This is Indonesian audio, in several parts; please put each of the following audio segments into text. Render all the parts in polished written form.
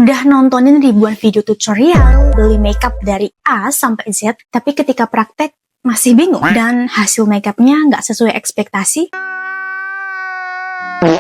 Udah nontonin ribuan video tutorial beli makeup dari A sampai Z, tapi ketika praktek masih bingung dan hasil makeupnya nggak sesuai ekspektasi?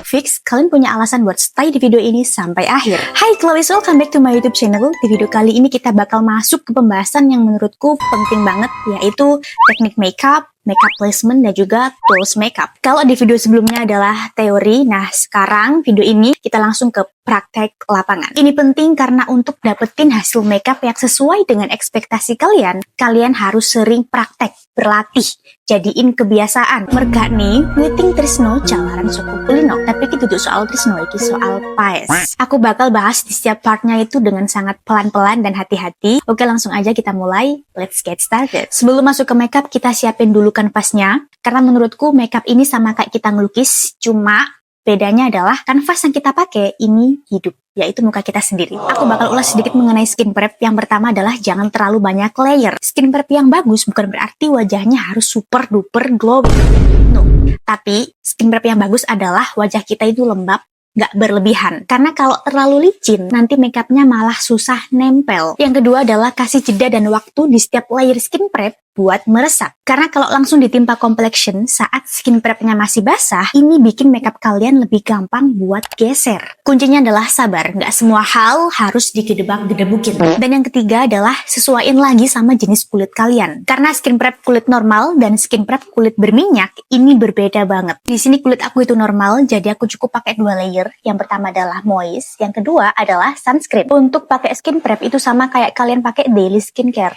Fix, kalian punya alasan buat stay di video ini sampai akhir. Hai Chloe, welcome back to my YouTube channel. Di video kali ini kita bakal masuk ke pembahasan yang menurutku penting banget, yaitu teknik makeup, makeup placement, dan juga tools makeup. Kalau di video sebelumnya adalah teori, nah sekarang video ini kita langsung ke praktek lapangan. Ini penting karena untuk dapetin hasil makeup yang sesuai dengan ekspektasi kalian, kalian harus sering praktek, berlatih, jadiin kebiasaan. Merga nih, witing tresno jalaran suku kulino, tapi itu tuh soal tresno, itu soal paes. Aku bakal bahas di setiap partnya itu dengan sangat pelan-pelan dan hati-hati. Oke, langsung aja kita mulai. Let's get started. Sebelum masuk ke makeup, kita siapin dulu kanvasnya, karena menurutku makeup ini sama kayak kita ngelukis, cuma bedanya adalah kanvas yang kita pakai ini hidup, yaitu muka kita sendiri. Aku bakal ulas sedikit mengenai skin prep. Yang pertama adalah jangan terlalu banyak layer. Skin prep yang bagus bukan berarti wajahnya harus super duper glowing, no. Tapi skin prep yang bagus adalah wajah kita itu lembab, nggak berlebihan. Karena kalau terlalu licin, nanti makeupnya malah susah nempel. Yang kedua adalah kasih jeda dan waktu di setiap layer skin prep buat meresap. Karena kalau langsung ditimpa complexion saat skin prepnya masih basah, ini bikin makeup kalian lebih gampang buat geser. Kuncinya adalah sabar, nggak semua hal harus digedebak-gedebukin. Dan yang ketiga adalah sesuaiin lagi sama jenis kulit kalian. Karena skin prep kulit normal dan skin prep kulit berminyak ini berbeda banget. Di sini kulit aku itu normal, jadi aku cukup pakai 2 layer. Yang pertama adalah moist, yang kedua adalah sunscreen. Untuk pakai skin prep itu sama kayak kalian pakai daily skincare.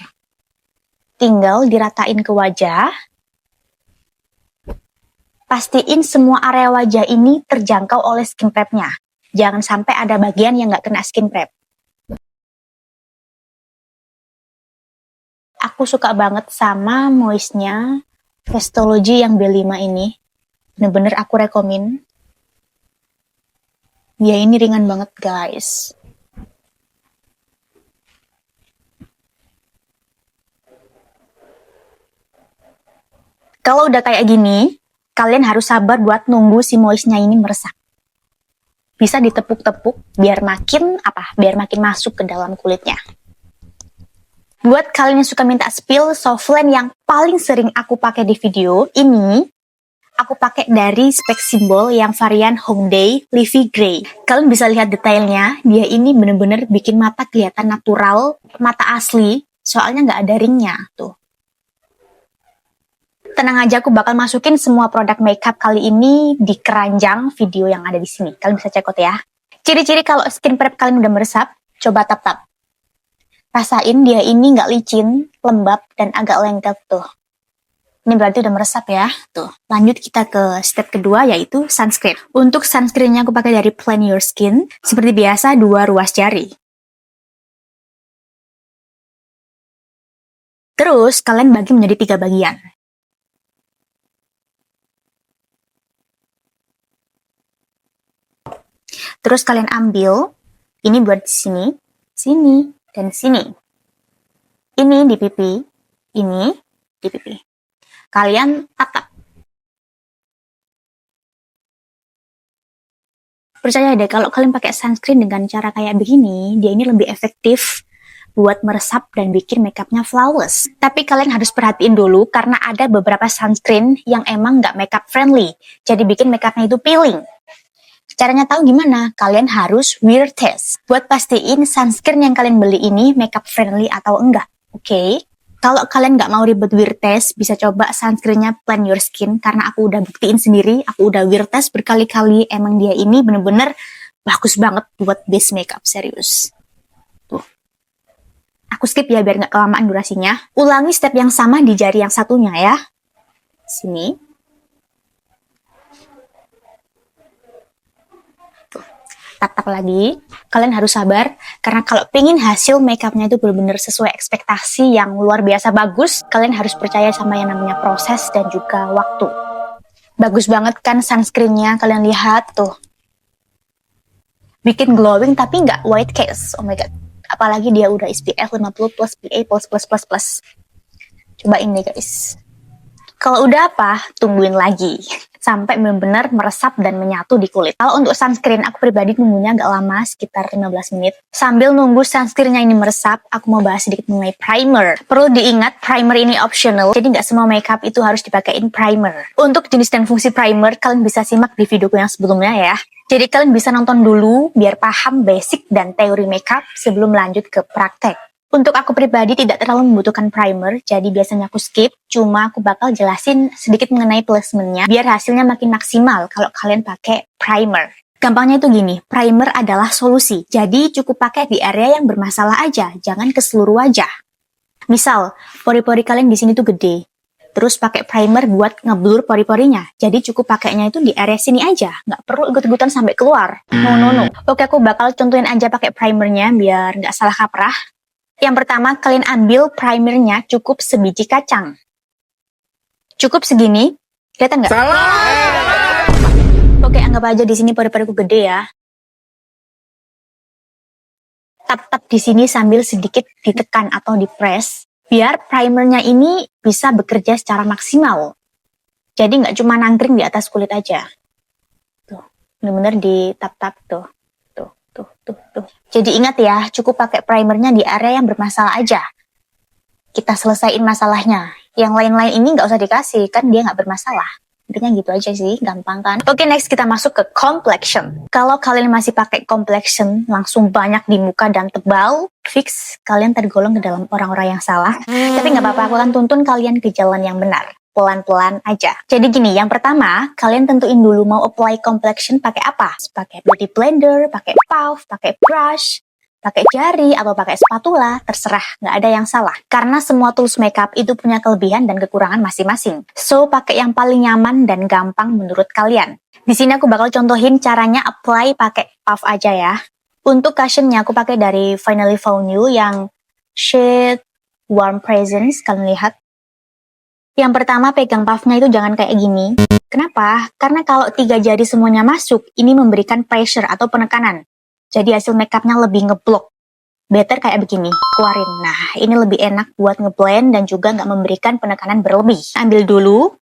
Tinggal diratain ke wajah. Pastiin semua area wajah ini terjangkau oleh skin prepnya. Jangan sampai ada bagian yang nggak kena skin prep. Aku suka banget sama moistnya Festology yang B5 ini. Bener-bener aku rekomen. Ya ini ringan banget guys. Kalau udah kayak gini, kalian harus sabar buat nunggu si moistnya ini meresap. Bisa ditepuk-tepuk biar makin masuk ke dalam kulitnya. Buat kalian yang suka minta spill, softline yang paling sering aku pakai di video ini, aku pakai dari Spek Simbol yang varian Hongdae Leafy Grey. Kalian bisa lihat detailnya, dia ini bener-bener bikin mata kelihatan natural, mata asli, soalnya nggak ada ringnya tuh. Tenang aja, aku bakal masukin semua produk makeup kali ini di keranjang video yang ada di sini. Kalian bisa cek out ya. Ciri-ciri kalau skin prep kalian udah meresap, coba tap-tap. Rasain dia ini nggak licin, lembab, dan agak lengket tuh. Ini berarti udah meresap ya. Tuh. Lanjut kita ke step kedua, yaitu sunscreen. Untuk sunscreennya aku pakai dari Plan Your Skin. Seperti biasa, 2 ruas jari. Terus kalian bagi menjadi 3 bagian. Terus kalian ambil, ini buat sini, sini, dan sini. Ini di pipi, ini di pipi. Kalian tap-tap. Percaya deh, kalau kalian pakai sunscreen dengan cara kayak begini, dia ini lebih efektif buat meresap dan bikin makeupnya flawless. Tapi kalian harus perhatiin dulu, karena ada beberapa sunscreen yang emang nggak makeup friendly. Jadi bikin makeupnya itu peeling. Caranya tahu gimana? Kalian harus wear test buat pastiin sunscreen yang kalian beli ini makeup friendly atau enggak. Oke? Kalau kalian nggak mau ribet wear test, bisa coba sunscreennya Plan Your Skin, karena aku udah buktiin sendiri, aku udah wear test berkali-kali, emang dia ini bener-bener bagus banget buat base makeup, serius. Tuh. Aku skip ya biar nggak kelamaan durasinya. Ulangi step yang sama di jari yang satunya ya. Sini. Tap-tap lagi, kalian harus sabar, karena kalau pengen hasil makeupnya itu benar-benar sesuai ekspektasi yang luar biasa bagus, kalian harus percaya sama yang namanya proses dan juga waktu. Bagus banget kan sunscreennya, kalian lihat tuh. Bikin glowing tapi nggak white cast, oh my god. Apalagi dia udah SPF 50 plus PA plus. Cobain deh guys. Kalau udah apa, tungguin lagi sampai benar-benar meresap dan menyatu di kulit. Kalau untuk sunscreen, aku pribadi nunggunya agak lama, sekitar 15 menit. Sambil nunggu sunscreennya ini meresap, aku mau bahas sedikit mengenai primer. Perlu diingat, primer ini optional, jadi nggak semua makeup itu harus dipakein primer. Untuk jenis dan fungsi primer, kalian bisa simak di videoku yang sebelumnya ya. Jadi kalian bisa nonton dulu, biar paham basic dan teori makeup sebelum lanjut ke praktek. Untuk aku pribadi tidak terlalu membutuhkan primer, jadi biasanya aku skip, cuma aku bakal jelasin sedikit mengenai placementnya, biar hasilnya makin maksimal kalau kalian pakai primer. Gampangnya itu gini, primer adalah solusi, jadi cukup pakai di area yang bermasalah aja, jangan ke seluruh wajah. Misal, pori-pori kalian di sini tuh gede, terus pakai primer buat ngeblur pori-porinya, jadi cukup pakainya itu di area sini aja, nggak perlu ikut-ikutan sampai keluar. No. Oke, aku bakal contohin aja pakai primernya, biar nggak salah kaprah. Yang pertama, kalian ambil primernya cukup sebiji kacang. Cukup segini, kelihatan nggak? Salah! Oke, anggap aja di sini pori-poriku gede ya. Tap-tap di sini sambil sedikit ditekan atau di-press, biar primernya ini bisa bekerja secara maksimal. Jadi nggak cuma nangkring di atas kulit aja. Tuh, bener-bener di tap-tap tuh. Tuh. Jadi ingat ya, cukup pakai primernya di area yang bermasalah aja. Kita selesaiin masalahnya. Yang lain-lain ini nggak usah dikasih, kan dia nggak bermasalah. Intinya gitu aja sih, gampang kan? Oke, next kita masuk ke complexion. Kalau kalian masih pakai complexion, langsung banyak di muka dan tebal, fix kalian tergolong ke dalam orang-orang yang salah. Tapi nggak apa-apa, aku akan tuntun kalian ke jalan yang benar. Pelan-pelan aja. Jadi gini, yang pertama, kalian tentuin dulu mau apply complexion pakai apa. Pakai beauty blender, pakai puff, pakai brush, pakai jari, atau pakai spatula, terserah, nggak ada yang salah. Karena semua tools makeup itu punya kelebihan dan kekurangan masing-masing. So, pakai yang paling nyaman dan gampang menurut kalian. Di sini aku bakal contohin caranya apply pakai puff aja ya. Untuk cushionnya aku pakai dari Finally Found You yang shade Warm Presence, kalian lihat. Yang pertama, pegang puffnya itu jangan kayak gini. Kenapa? Karena kalau 3 jari semuanya masuk, ini memberikan pressure atau penekanan. Jadi hasil makeupnya lebih ngeblok. Better kayak begini, keluarin. Nah, ini lebih enak buat ngeblend dan juga nggak memberikan penekanan berlebih. Ambil dulu.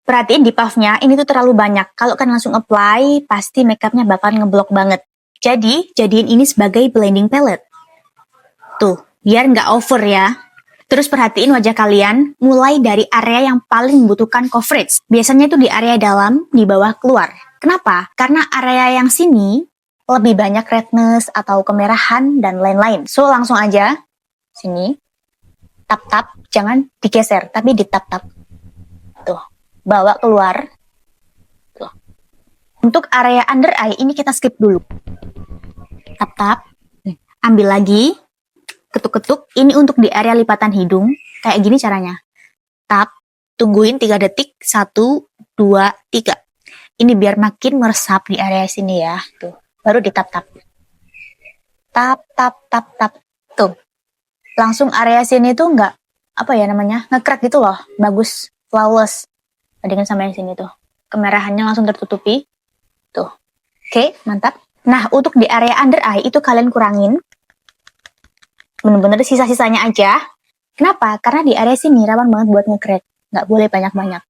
Perhatiin di puffnya, ini tuh terlalu banyak. Kalau kan langsung apply, pasti makeupnya bakal ngeblok banget. Jadi, jadiin ini sebagai blending palette. Tuh, biar nggak over ya. Terus perhatiin wajah kalian, mulai dari area yang paling membutuhkan coverage. Biasanya itu di area dalam, di bawah keluar. Kenapa? Karena area yang sini lebih banyak redness atau kemerahan dan lain-lain. So, langsung aja. Sini. Tap-tap, jangan digeser, tapi ditap-tap. Tuh, bawa keluar. Tuh. Untuk area under eye, ini kita skip dulu. Tap-tap. Ambil lagi. Ketuk-ketuk, ini untuk di area lipatan hidung, kayak gini caranya. Tap, tungguin 3 detik, 1, 2, 3. Ini biar makin meresap di area sini ya, tuh. Baru ditap-tap. Tap. Tuh. Langsung area sini tuh nggak, nge-crack gitu loh. Bagus, flawless. Bandingin sama yang sini tuh. Kemerahannya langsung tertutupi. Tuh. Oke, mantap. Nah, untuk di area under eye, itu kalian kurangin. Bener-bener sisa-sisanya aja. Kenapa? Karena di area sini rawan banget buat nge-crack. Nggak boleh banyak-banyak.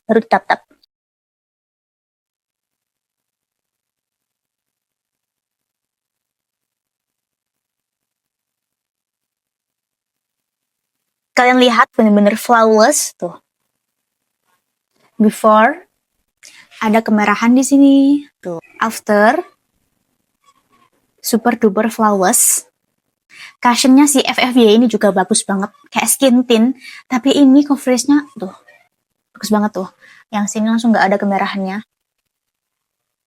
Baru tap-tap. Kalian lihat bener-bener flawless tuh. Before ada kemerahan di sini. Tuh. After super duper flawless. Cushionnya si FFY ini juga bagus banget, kayak skin tint, tapi ini coveragenya tuh bagus banget tuh. Yang sini langsung nggak ada kemerahannya.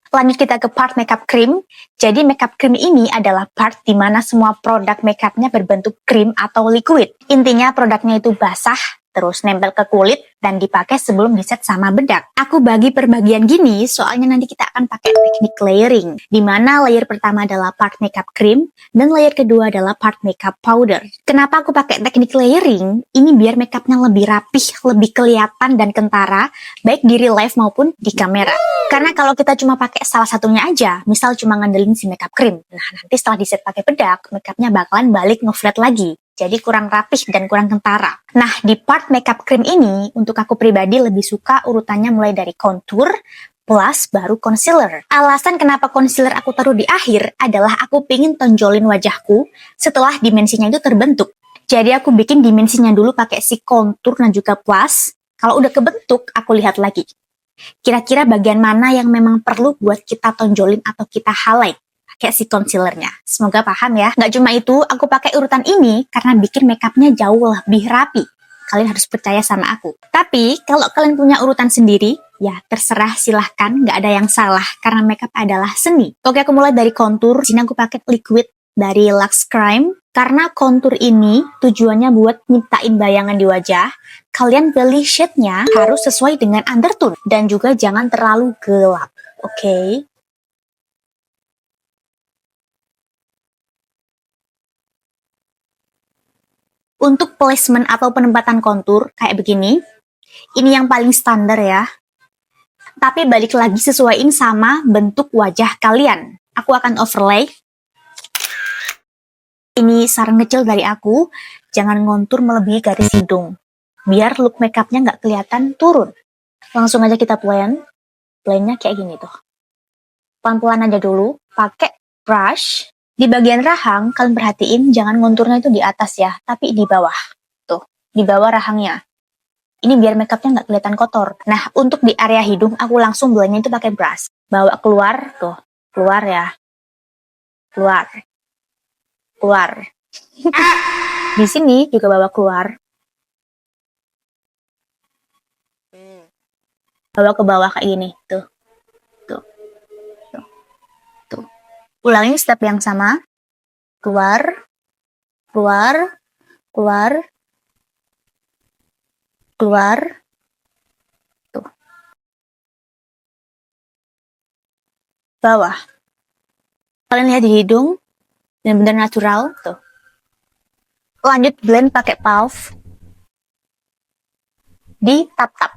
Lanjut kita ke part makeup cream. Jadi makeup cream ini adalah part di mana semua produk makeupnya berbentuk krim atau liquid. Intinya produknya itu basah, terus nempel ke kulit, dan dipakai sebelum diset sama bedak. Aku bagi perbagian gini, soalnya nanti kita akan pakai teknik layering, di mana layer pertama adalah part makeup cream, dan layer kedua adalah part makeup powder. Kenapa aku pakai teknik layering? Ini biar makeupnya lebih rapih, lebih kelihatan dan kentara, baik di real life maupun di kamera. Karena kalau kita cuma pakai salah satunya aja, misal cuma ngandelin si makeup cream, nah nanti setelah diset pakai bedak, makeupnya bakalan balik nge-flat lagi. jadi kurang rapih dan kurang kentara. Nah, di part makeup cream ini, untuk aku pribadi lebih suka urutannya mulai dari contour, plus baru concealer. Alasan kenapa concealer aku taruh di akhir adalah aku pengen tonjolin wajahku setelah dimensinya itu terbentuk. Jadi aku bikin dimensinya dulu pakai si contour dan juga plus. Kalau udah kebentuk, aku lihat lagi. Kira-kira bagian mana yang memang perlu buat kita tonjolin atau kita highlight pakai si concealernya. Semoga paham ya. Nggak cuma itu, aku pakai urutan ini karena bikin makeupnya jauh lebih rapi. Kalian harus percaya sama aku. Tapi, kalau kalian punya urutan sendiri, ya terserah, silahkan. Nggak ada yang salah, karena makeup adalah seni. Oke, aku mulai dari contour. Di sini aku pakai liquid dari Luxe Crime. Karena contour ini tujuannya buat nyiptain bayangan di wajah, kalian pilih shade-nya harus sesuai dengan undertone. Dan juga jangan terlalu gelap. Oke? Untuk placement atau penempatan kontur kayak begini, ini yang paling standar ya. Tapi balik lagi sesuaiin sama bentuk wajah kalian. Aku akan overlay. Ini saran kecil dari aku, jangan ngontur melebihi garis hidung. Biar look makeupnya nggak kelihatan turun. Langsung aja kita blend. Blendnya kayak gini tuh. Pelan-pelan aja dulu, pakai brush. Di bagian rahang, kalian perhatiin jangan ngonturnya itu di atas ya, tapi di bawah. Tuh, di bawah rahangnya. Ini biar makeupnya nggak kelihatan kotor. Nah, untuk di area hidung, aku langsung blendnya itu pakai brush. Bawa keluar, tuh. Keluar ya. Keluar. Keluar. Di sini juga bawa keluar. Bawa ke bawah kayak gini, tuh. Tuh. Tuh. Tuh. Ulangi step yang sama. Keluar. Keluar. Keluar. Keluar. Tuh. Bawah. Kalian lihat di hidung. Benar-benar natural. Tuh. Lanjut blend pakai puff. Di tap-tap.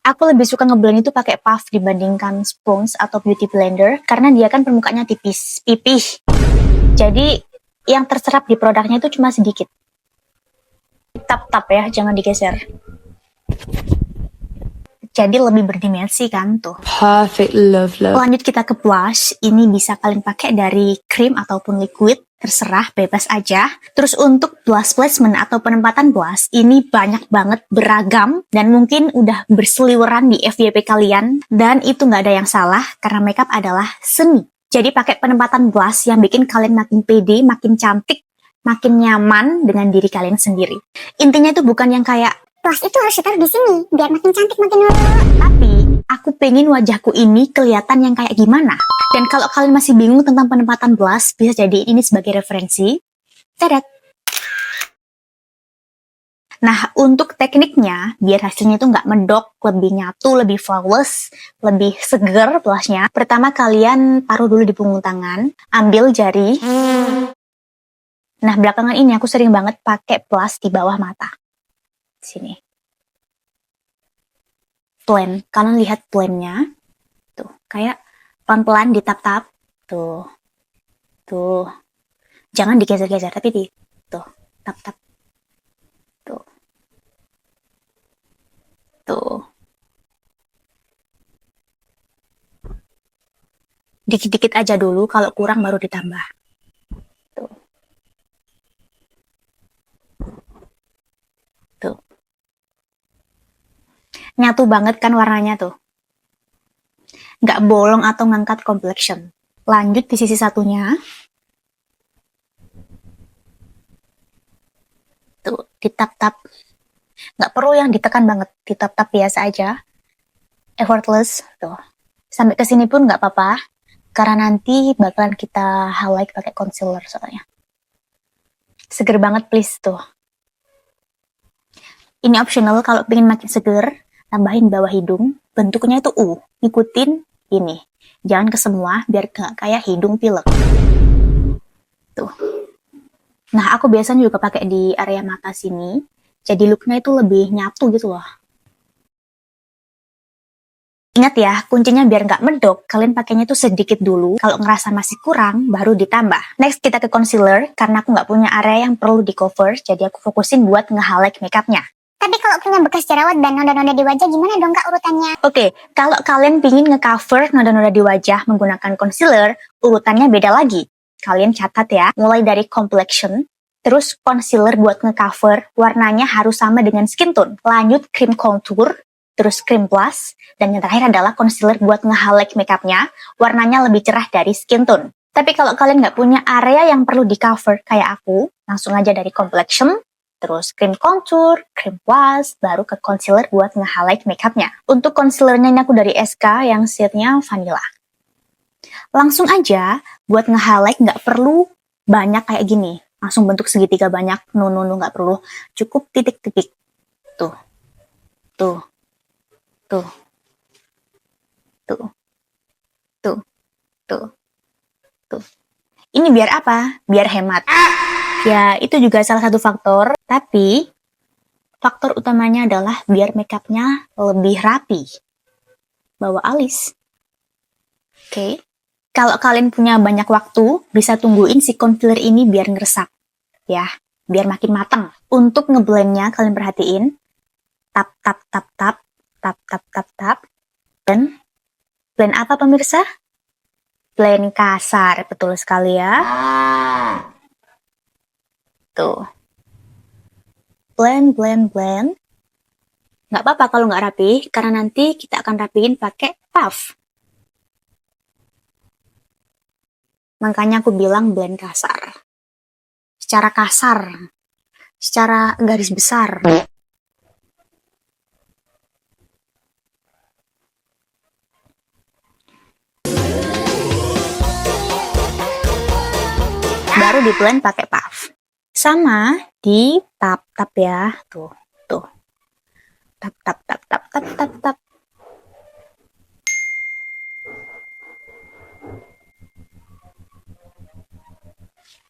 Aku lebih suka ngeblend itu pakai puff dibandingkan sponge atau beauty blender karena dia kan permukaannya tipis, pipih. Jadi yang terserap di produknya itu cuma sedikit. Tap-tap ya, jangan digeser. Jadi lebih berdimensi kan tuh. Perfect, love. Lanjut kita ke blush. Ini bisa kalian pakai dari cream ataupun liquid. Terserah, bebas aja. Terus untuk blush placement atau penempatan blush, ini banyak banget, beragam, dan mungkin udah berseliweran di FYP kalian. Dan itu nggak ada yang salah, karena makeup adalah seni. Jadi pakai penempatan blush yang bikin kalian makin pede, makin cantik, makin nyaman dengan diri kalian sendiri. Intinya itu bukan yang kayak, blush itu harus ditaruh di sini, biar makin cantik, makin tapi aku pengen wajahku ini kelihatan yang kayak gimana. Dan kalau kalian masih bingung tentang penempatan blush, bisa jadi ini sebagai referensi. Tadat! Nah, untuk tekniknya, biar hasilnya itu nggak mendok, lebih nyatu, lebih flawless, lebih seger blushnya. Pertama, kalian taruh dulu di punggung tangan, ambil jari. Nah, belakangan ini aku sering banget pakai blush di bawah mata. Sini. Blend. Kalian lihat blendnya. Tuh, kayak pelan-pelan ditap-tap. Tuh. Tuh. Jangan digeser-geser, tapi di tuh, tap-tap. Tuh. Tuh. Dikit-dikit aja dulu, kalau kurang baru ditambah. Tuh. Tuh. Nyatu banget kan warnanya tuh. Nggak bolong atau ngangkat complexion. Lanjut di sisi satunya. Tuh, ditap-tap. Nggak perlu yang ditekan banget, ditap-tap biasa aja. Effortless, tuh. Sampai ke sini pun nggak apa-apa, karena nanti bakalan kita highlight pakai concealer soalnya. Seger banget, please, tuh. Ini optional, kalau pengen makin seger, tambahin bawah hidung, bentuknya itu U. Ikutin ini. Jangan ke semua, biar nggak kayak hidung pilek. Tuh. Nah, aku biasanya juga pakai di area mata sini, jadi looknya itu lebih nyatu gitu loh. Ingat ya, kuncinya biar nggak medok, kalian pakainya tuh sedikit dulu. Kalau ngerasa masih kurang, baru ditambah. Next, kita ke concealer. Karena aku nggak punya area yang perlu di cover, jadi aku fokusin buat nge-highlight makeupnya. Tapi kalau punya bekas jerawat dan noda-noda di wajah gimana dong kak urutannya? Oke, kalau kalian pingin nge-cover noda-noda di wajah menggunakan concealer, urutannya beda lagi. Kalian catat ya, mulai dari complexion, terus concealer buat nge-cover, warnanya harus sama dengan skin tone. Lanjut cream contour, terus cream blush, dan yang terakhir adalah concealer buat nge-highlight makeupnya, warnanya lebih cerah dari skin tone. Tapi kalau kalian nggak punya area yang perlu di-cover kayak aku, langsung aja dari complexion, terus cream contour, cream blush, baru ke concealer buat nge-highlight makeupnya. Untuk concealernya ini aku dari SK yang shade-nya vanilla. Langsung aja, buat nge-highlight nggak perlu banyak kayak gini. Langsung bentuk segitiga banyak, no, nggak perlu. Cukup titik-titik. Tuh, tuh, tuh, tuh, tuh, tuh, tuh. Ini biar apa? Biar hemat. Ya, itu juga salah satu faktor, tapi faktor utamanya adalah biar makeupnya lebih rapi. Bawa alis. Oke. Kalau kalian punya banyak waktu, bisa tungguin si concealer ini biar ngeresap. Ya, biar makin matang. Untuk ngeblendnya, kalian perhatiin. Tap, tap, tap, tap, tap, tap, tap, tap. Dan blend apa pemirsa? Blend kasar, betul sekali ya. Tuh. Blend, blend, blend. Nggak apa-apa kalau nggak rapi, karena nanti kita akan rapiin pakai puff. Makanya aku bilang blend kasar. Secara kasar. Secara garis besar. Baru di blend pakai puff. Sama di tap-tap ya. Tuh, tuh. Tap, tap, tap, tap, tap, tap, tap.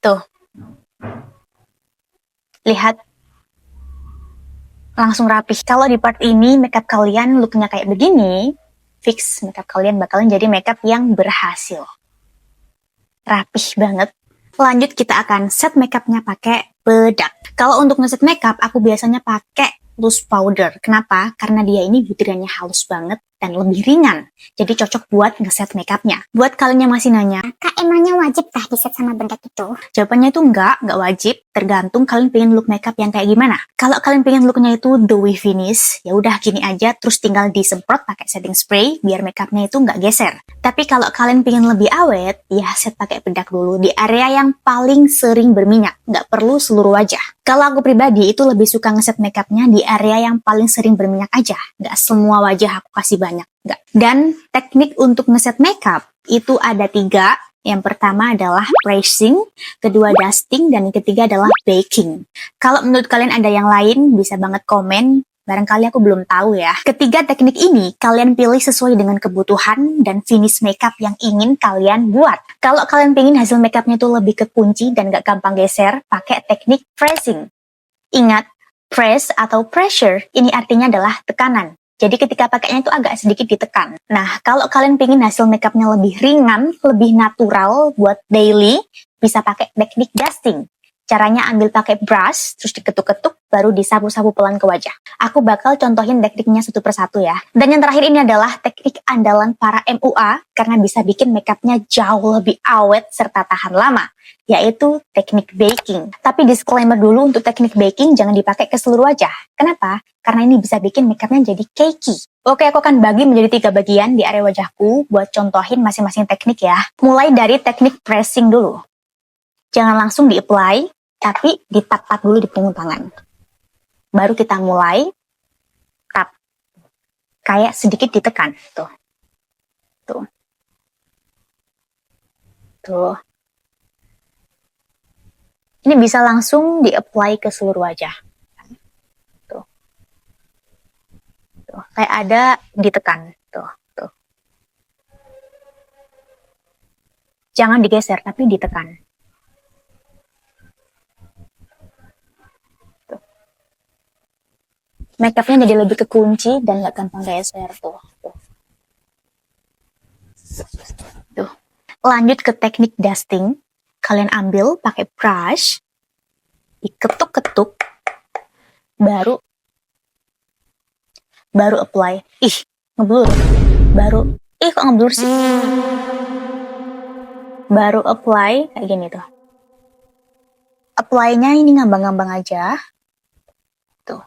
Tuh. Lihat. Langsung rapih. Kalau di part ini makeup kalian looknya kayak begini, fix makeup kalian bakalan jadi makeup yang berhasil. Rapih banget. Lanjut kita akan set makeupnya pakai bedak. Kalau untuk ngeset makeup, aku biasanya pakai loose powder. Kenapa? Karena dia ini butirannya halus banget dan lebih ringan. Jadi cocok buat ngeset makeupnya. Buat kalian yang masih nanya, Kak emangnya wajib tah diset sama bedak itu? jawabannya itu nggak wajib. Tergantung kalian pengen look makeup yang kayak gimana. Kalau kalian pengen looknya itu dewy finish, ya udah gini aja, terus tinggal disemprot pakai setting spray biar makeupnya itu nggak geser. Tapi kalau kalian pengen lebih awet, ya set pakai bedak dulu di area yang paling sering berminyak, nggak perlu seluruh wajah. Kalau aku pribadi itu lebih suka ngeset makeupnya di area yang paling sering berminyak aja, nggak semua wajah aku kasih banyak, nggak. Dan teknik untuk ngeset makeup itu ada 3. Yang pertama adalah pressing, kedua dusting, dan yang ketiga adalah baking. Kalau menurut kalian ada yang lain, bisa banget komen. Barangkali aku belum tahu ya. Ketiga teknik ini, kalian pilih sesuai dengan kebutuhan dan finish makeup yang ingin kalian buat. Kalau kalian pengen hasil makeupnya itu lebih kekunci dan gak gampang geser, pakai teknik pressing. Ingat, press atau pressure, ini artinya adalah tekanan. Jadi ketika pakainya itu agak sedikit ditekan. Nah, kalau kalian pengen hasil makeupnya lebih ringan, lebih natural buat daily, bisa pakai teknik dusting. Caranya ambil pakai brush, terus diketuk-ketuk, baru disapu-sapu pelan ke wajah. Aku bakal contohin tekniknya satu persatu ya. Dan yang terakhir ini adalah teknik andalan para MUA, karena bisa bikin makeupnya jauh lebih awet serta tahan lama, yaitu teknik baking. Tapi disclaimer dulu, untuk teknik baking jangan dipakai ke seluruh wajah. Kenapa? Karena ini bisa bikin makeupnya jadi cakey. Oke, aku akan bagi menjadi 3 bagian di area wajahku buat contohin masing-masing teknik ya. Mulai dari teknik pressing dulu. Jangan langsung di-apply, tapi ditap-tap dulu di punggung tangan. Baru kita mulai tap. Kayak sedikit ditekan. Tuh. Tuh. Tuh. Ini bisa langsung di-apply ke seluruh wajah. Tuh. Tuh. Kayak ada ditekan. Tuh. Tuh. Jangan digeser, tapi ditekan. Makeupnya jadi lebih kekunci dan gak gampang geser tuh. Lanjut ke teknik dusting. Kalian ambil pakai brush, diketuk-ketuk, baru apply. Ih, ngeblur. Kok ngeblur sih? Baru apply kayak gini tuh. Apply-nya ini ngambang-ngambang aja. Tuh.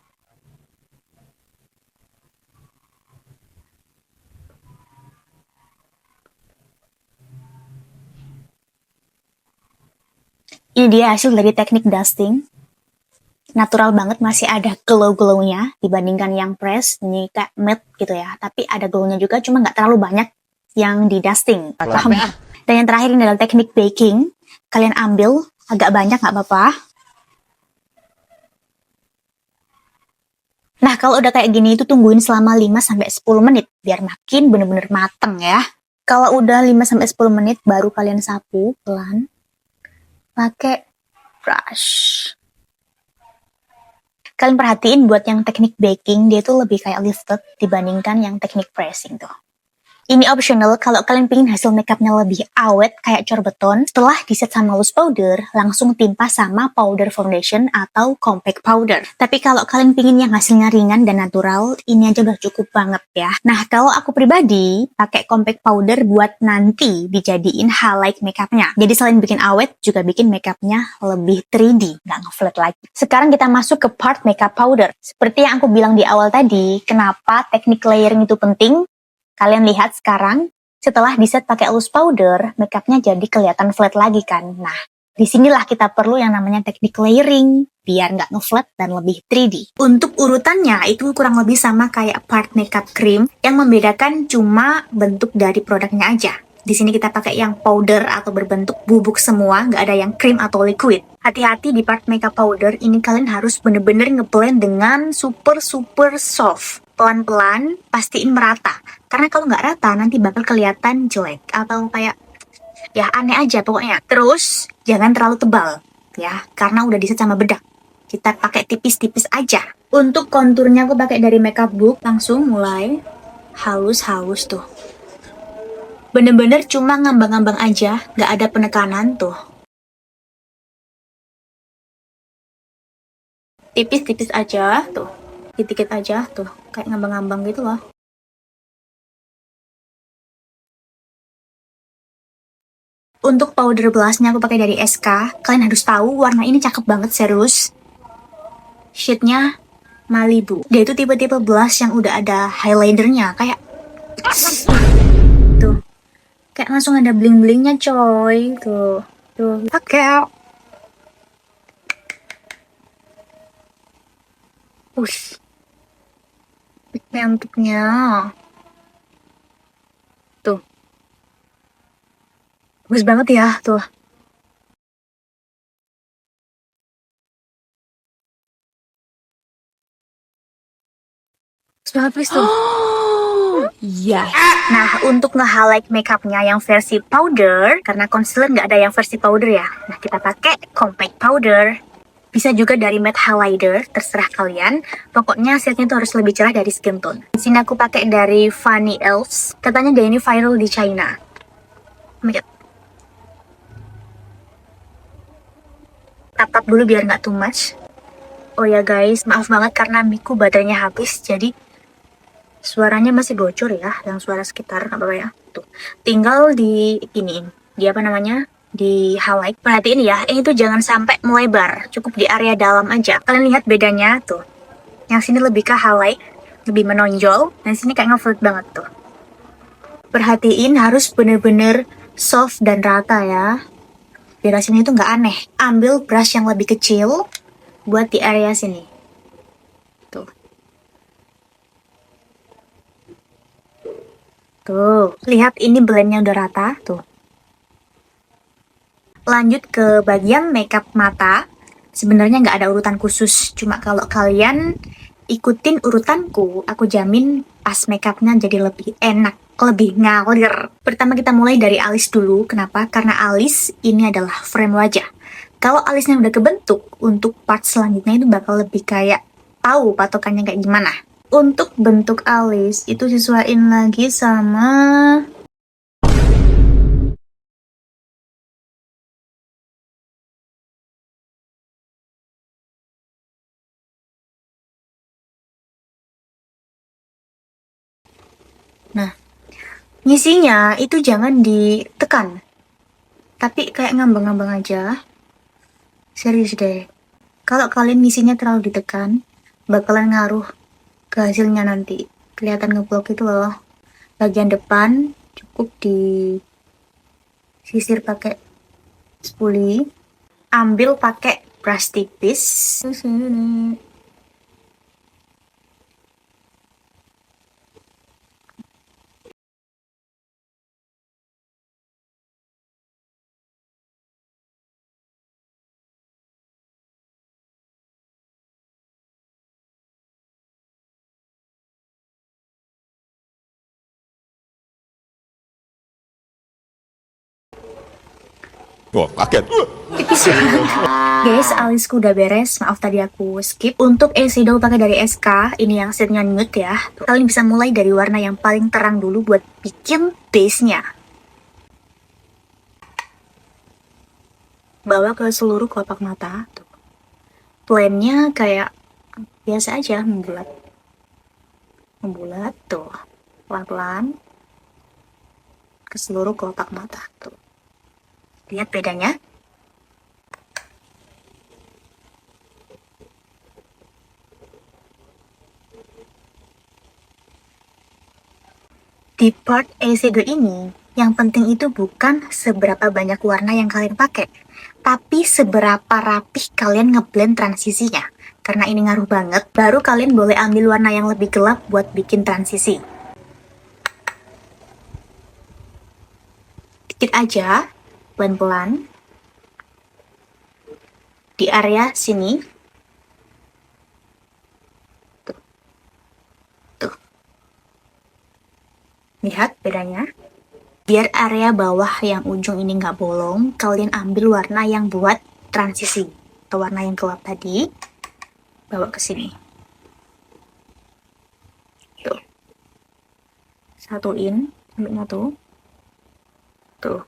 Ini dia hasil dari teknik dusting. Natural banget, masih ada glow-glownya dibandingkan yang press. Ini kayak matte gitu ya. Tapi ada glow-nya juga, cuma nggak terlalu banyak yang di dusting. Paham? Dan yang terakhir ini adalah teknik baking. Kalian ambil agak banyak nggak apa-apa. Nah, kalau udah kayak gini itu tungguin selama 5-10 menit biar makin bener-bener mateng ya. Kalau udah 5-10 menit baru kalian sapu pelan pakai brush. Kalian perhatiin buat yang teknik baking dia tuh lebih kayak lifted dibandingkan yang teknik pressing tuh. Ini optional kalau kalian pengen hasil makeupnya lebih awet kayak corbeton. Setelah diset sama loose powder, langsung timpa sama powder foundation atau compact powder. Tapi kalau kalian pengen yang hasilnya ringan dan natural, ini aja udah cukup banget ya. Nah, kalau aku pribadi pakai compact powder buat nanti dijadiin highlight makeupnya. Jadi selain bikin awet, juga bikin makeupnya lebih 3D, nggak nge-flat lagi. Sekarang kita masuk ke part makeup powder. Seperti yang aku bilang di awal tadi, kenapa teknik layering itu penting? Kalian lihat sekarang, setelah diset pakai loose powder, makeupnya jadi kelihatan flat lagi kan. Nah, disinilah kita perlu yang namanya teknik layering, biar nggak nge-flat dan lebih 3D. Untuk urutannya, itu kurang lebih sama kayak part makeup cream, yang membedakan cuma bentuk dari produknya aja. Di sini kita pakai yang powder atau berbentuk bubuk semua, nggak ada yang cream atau liquid. Hati-hati di part makeup powder, ini kalian harus bener-bener ngeblend dengan super soft. Pelan-pelan, pastiin merata. Karena kalau nggak rata, nanti bakal kelihatan jelek. Atau kayak, ya aneh aja pokoknya. Terus, jangan terlalu tebal. Ya, karena udah diset sama bedak. Kita pakai tipis-tipis aja. Untuk konturnya aku pakai dari makeup book. Langsung mulai halus-halus tuh. Bener-bener cuma ngambang-ngambang aja. Nggak ada penekanan tuh. Tipis-tipis aja tuh. Dikit-dikit aja tuh, kayak ngambang-ngambang gitu loh. Untuk powder blushnya aku pakai dari SK. Kalian harus tahu warna ini cakep banget, serius. Shade-nya Malibu. Dia itu tipe-tipe blush yang udah ada highlighternya, kayak tuh, kayak langsung ada bling-blingnya coy, tuh pakai. Pigmentuknya tuh bagus banget ya tuh. Bagus banget please tuh. Yes. Nah, untuk nge-highlight makeupnya yang versi powder, karena concealer nggak ada yang versi powder ya. Nah, kita pakai compact powder. Bisa juga dari matte highlighter, terserah kalian. Pokoknya shade-nya tuh harus lebih cerah dari skin tone. Di sini aku pakai dari Funny Elves. Katanya dia ini viral di China. Oh my god. Tap-tap dulu biar nggak too much. Oh ya guys, maaf banget karena mic-ku baterainya habis, jadi suaranya masih bocor ya, yang suara sekitar nggak apa-apa ya. Tuh, tinggal di iniin. Di apa namanya? Di highlight. Perhatiin ya, ini tuh jangan sampai melebar, cukup di area dalam aja. Kalian lihat bedanya tuh. Yang sini lebih ke highlight, lebih menonjol, dan sini kayak nge-flat banget tuh. Perhatiin harus bener-bener soft dan rata ya. Biar sini tuh nggak aneh. Ambil brush yang lebih kecil buat di area sini. Tuh. Tuh, lihat ini blendnya udah rata, tuh. Lanjut ke bagian makeup mata. Sebenarnya nggak ada urutan khusus, cuma kalau kalian ikutin urutanku, aku jamin pas makeupnya jadi lebih enak, lebih ngalir. Pertama kita mulai dari alis dulu. Kenapa? Karena alis ini adalah frame wajah. Kalau alisnya udah kebentuk, untuk part selanjutnya itu bakal lebih kayak tahu patokannya kayak gimana. Untuk bentuk alis itu sesuaiin lagi sama Ngisinya itu jangan ditekan, tapi kayak ngambang-ngambang aja. Serius deh. Kalau kalian ngisinya terlalu ditekan, bakalan ngaruh ke hasilnya nanti. Kelihatan ngeblok itu loh. Bagian depan cukup disisir pakai spuli. Ambil pakai brush tipis. Wah, kaget. Tipis banget. Guys, alisku udah beres. Maaf tadi aku skip. Untuk eyeshadow pakai dari SK, ini yang setnya nude ya. Kalian bisa mulai dari warna yang paling terang dulu buat bikin base-nya. Bawa ke seluruh kelopak mata. Tuh. Plan-nya kayak biasa aja, membulat. Membulat, tuh. Pelan-pelan. Ke seluruh kelopak mata. Tuh. Lihat bedanya? Di part eyeshadow ini, yang penting itu bukan seberapa banyak warna yang kalian pakai, tapi seberapa rapih kalian ngeblend transisinya. Karena ini ngaruh banget, baru kalian boleh ambil warna yang lebih gelap buat bikin transisi. Dikit aja, pelan-pelan. Di area sini. Tuh. Tuh. Lihat bedanya? Biar area bawah yang ujung ini nggak bolong, kalian ambil warna yang buat transisi. Atau warna yang gelap tadi, bawa ke sini. Tuh. Satuin, ambil satu. Tuh.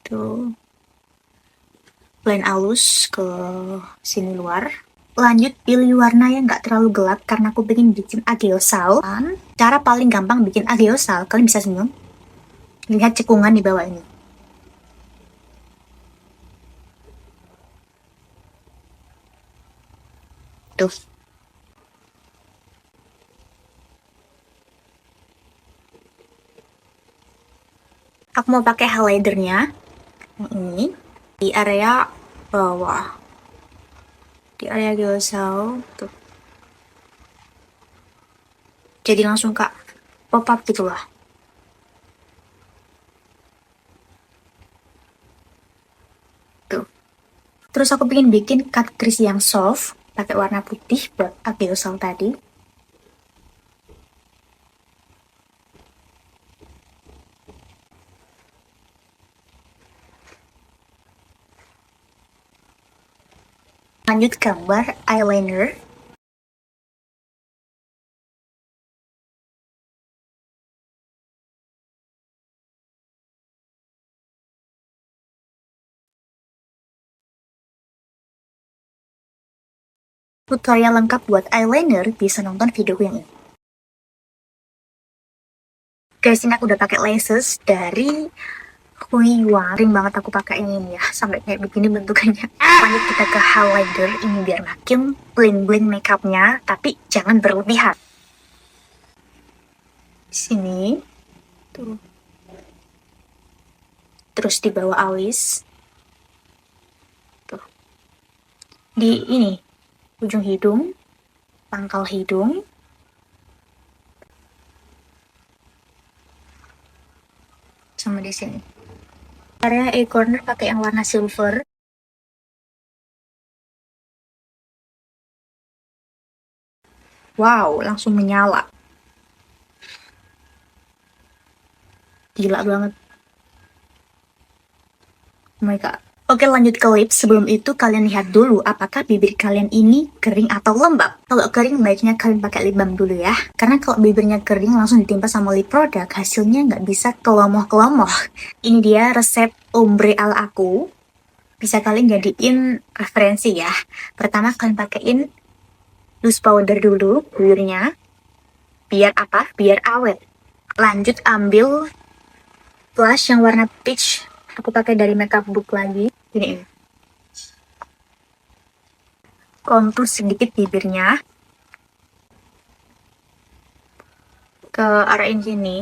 Tuh. Blend halus ke sini luar. Lanjut pilih warna yang nggak terlalu gelap karena aku pengen bikin ageosal. Cara paling gampang bikin ageosal, kalian bisa senyum. Lihat cekungan di bawah ini. Tuh. Aku mau pakai highlighternya. Yang ini. Di area bawah. Di area geosal. Tuh. Jadi langsung kak pop up gitu lah. Tuh. Terus aku pengen bikin cut crease yang soft. Pakai warna putih buat ageosal tadi. Lanjut gambar eyeliner. Tutorial lengkap buat eyeliner bisa nonton video yang ini. Guys, ini aku udah pakai lashes dari Huiyuan. Sering banget aku pakai yang ini ya, sampai kayak begini bentukannya. Lanjut kita ke highlighter, ini biar makin bling-bling makeupnya, tapi jangan berlebihan. Sini, tuh. Terus di bawah alis, tuh. Di ini, ujung hidung, pangkal hidung, sama di sini. Area A corner pakai yang warna silver. Wow, langsung menyala. Gila banget. Oh my god. Oke, lanjut ke lips. Sebelum itu kalian lihat dulu apakah bibir kalian ini kering atau lembab. Kalau kering baiknya kalian pakai lip balm dulu ya. Karena kalau bibirnya kering langsung ditimpa sama lip produk, hasilnya nggak bisa kelomoh-kelomoh. Ini dia resep ombre ala aku. Bisa kalian jadiin referensi ya. Pertama kalian pakein loose powder dulu bibirnya. Biar apa? Biar awet. Lanjut ambil blush yang warna peach. Aku pakai dari Makeup Book lagi. Ini. Kontur sedikit bibirnya. Ke arahin sini.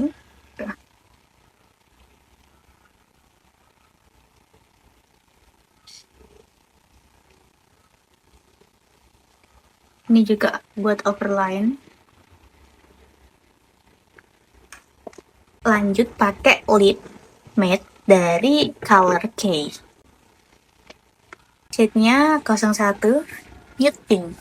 Ini juga buat overline. Lanjut pakai lip matte dari Color K. Shade-nya 01 Nude Pink.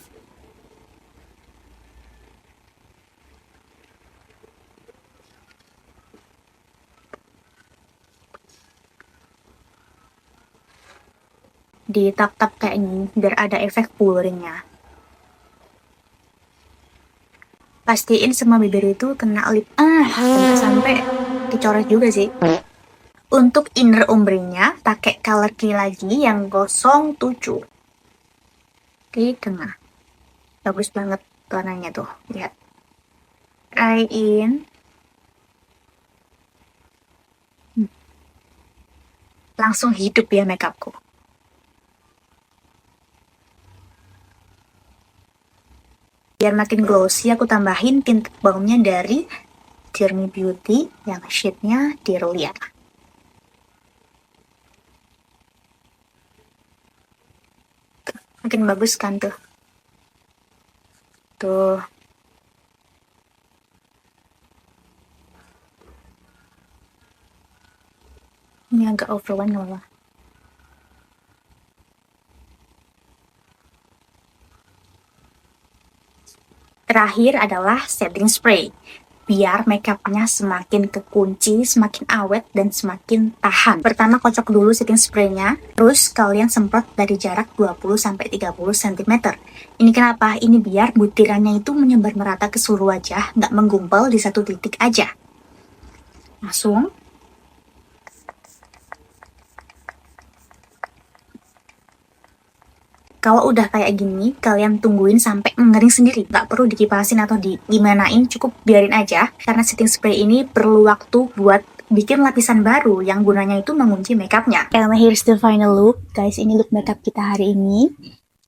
Ditap-tap kayak ini biar ada efek pulringnya. Pastiin semua bibir itu kena lip. Sampai dicoret juga sih. Untuk inner ombre-nya pakai Color Key lagi yang 07 di tengah. Bagus banget warnanya tuh, lihat. Rayin. Langsung hidup ya makeupku. Biar makin glossy, aku tambahin tint balmnya dari Journey Beauty yang shade-nya Derulia. Makin bagus kan tuh. Tuh. Ini agak overwhelmed loh. Terakhir adalah setting spray. Biar makeupnya semakin kekunci, semakin awet, dan semakin tahan. Pertama kocok dulu setting spraynya, terus kalian semprot dari jarak 20-30 cm. Ini kenapa? Ini biar butirannya itu menyebar merata ke seluruh wajah, nggak menggumpal di satu titik aja. Langsung. Kalau udah kayak gini, kalian tungguin sampai mengering sendiri. Nggak perlu dikipasin atau digimanain, cukup biarin aja. Karena setting spray ini perlu waktu buat bikin lapisan baru yang gunanya itu mengunci makeupnya. And here's the final look. Guys, ini look makeup kita hari ini.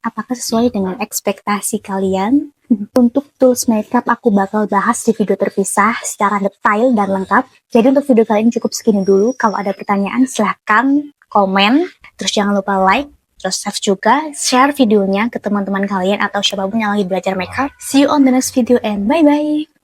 Apakah sesuai dengan ekspektasi kalian? Untuk tools makeup aku bakal bahas di video terpisah secara detail dan lengkap. Jadi untuk video kali ini cukup segini dulu. Kalau ada pertanyaan silahkan komen. Terus jangan lupa like. Terus save juga, share videonya ke teman-teman kalian atau siapapun yang lagi belajar makeup. See you on the next video and bye-bye!